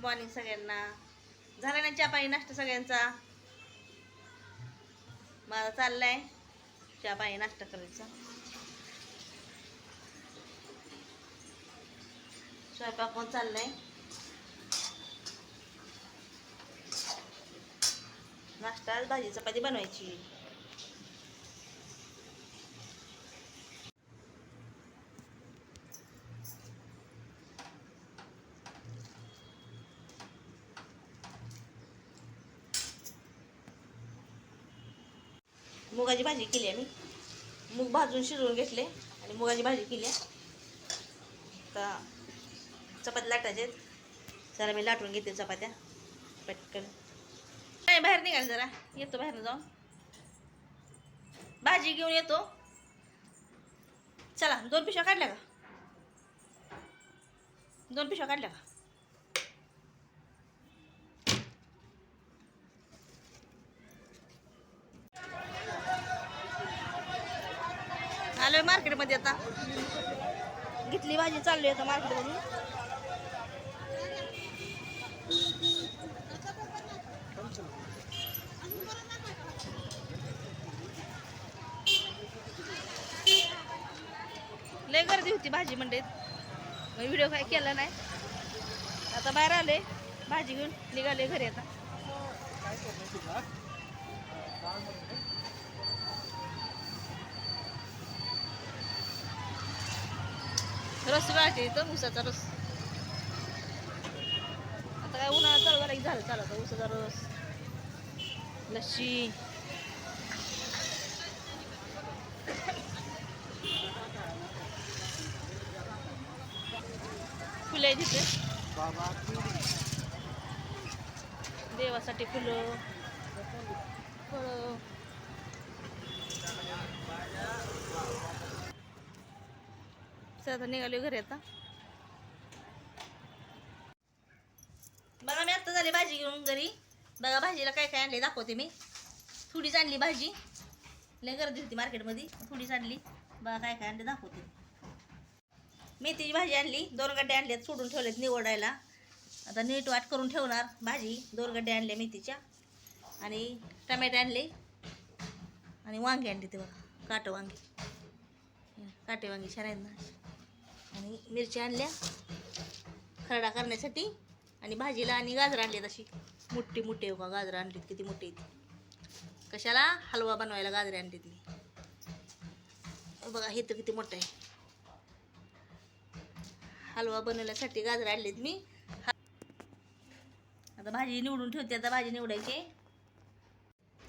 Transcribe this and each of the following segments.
Morning सगळ्यांना. झाला ना चहा पाणी नाश्ता सगळ्यांचा? माझा चाललाय चहा पाणी नाश्ता करायचा. स्वयंपाक पण चाललाय. नाश्ता भाजी चपाती बनवायची. मुगाची भाजी केली आहे. मी मूग भाजून शिजवून घेतले आणि मुगाची भाजी केली आहे. का चपाती लाटायचे. चला मी लाटून घेते चपात्या पटकन. काय बाहेर निघाल जरा, येतो बाहेर जाऊन भाजी घेऊन येतो. चला 2 पिशव्या काढल्या का? 2 पिशव्या काढल्या का? आलोय मार्केटमध्ये. आता घेतली भाजी, चाललोय आता मार्केटमधून. लय गर्दी होती भाजी मंडईत, मग व्हिडिओ काय केला नाही. आता बाहेर आले, भाजी घेऊन निघाले घरी. आता रस वाढते इथं, ऊसाचा रस. आता काय उन्हाळा चालू झाला की झालं चालत ऊसाचा रस, लस्सी. फुले तिथे देवासाठी, फुलं फळं. आता निघालो घरी. आता बघा मी आत्ता झाली भाजी घेऊन घरी. बघा भाजीला काय काय आणले दाखवते मी. थोडीच आणली भाजी, लय गर्दी होती मार्केटमध्ये, थोडीच आणली. बघा काय काय आणले दाखवते. मेथीची भाजी आणली, 2 गड्डे आणल्यात, सोडून ठेवलेत निवडायला. आता नीट वाट करून ठेवणार भाजी. 2 गड्डे आणले मेथीच्या, आणि टमॅटे आणले, आणि वांगे आणले. ते बघा काटे वांगे छान आहेत ना. आणि मिरची आणल्या खरडा करण्यासाठी, आणि भाजीला. आणि गाजर आणली तशी मोठी मोठी. बघा गाजर आणलीत किती मोठी. कशाला? हलवा बनवायला गाजरे आणली ती. बघा हे तर किती मोठं आहे. हलवा बनवण्यासाठी गाजर आणलीत मी. आता भाजी निवडून ठेवते. आता भाजी निवडायची.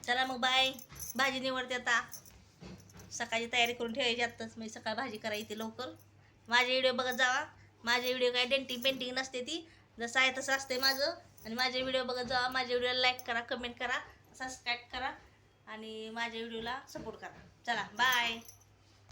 चला मग बाय. भाजी निवडते आता. सकाळची तयारी करून ठेवायची आत्ताच. मी सकाळ भाजी करायची लवकर. माझे व्हिडिओ बघत जावा. माझे व्हिडिओ काय डेंटिंग पेंटिंग नसते ती, जसं आहे तसं असते माझं. आणि माझे व्हिडिओ बघत जावा. माझ्या व्हिडिओला लाईक करा, कमेंट करा, सबस्क्राईब करा, आणि माझ्या व्हिडिओला सपोर्ट करा. चला बाय.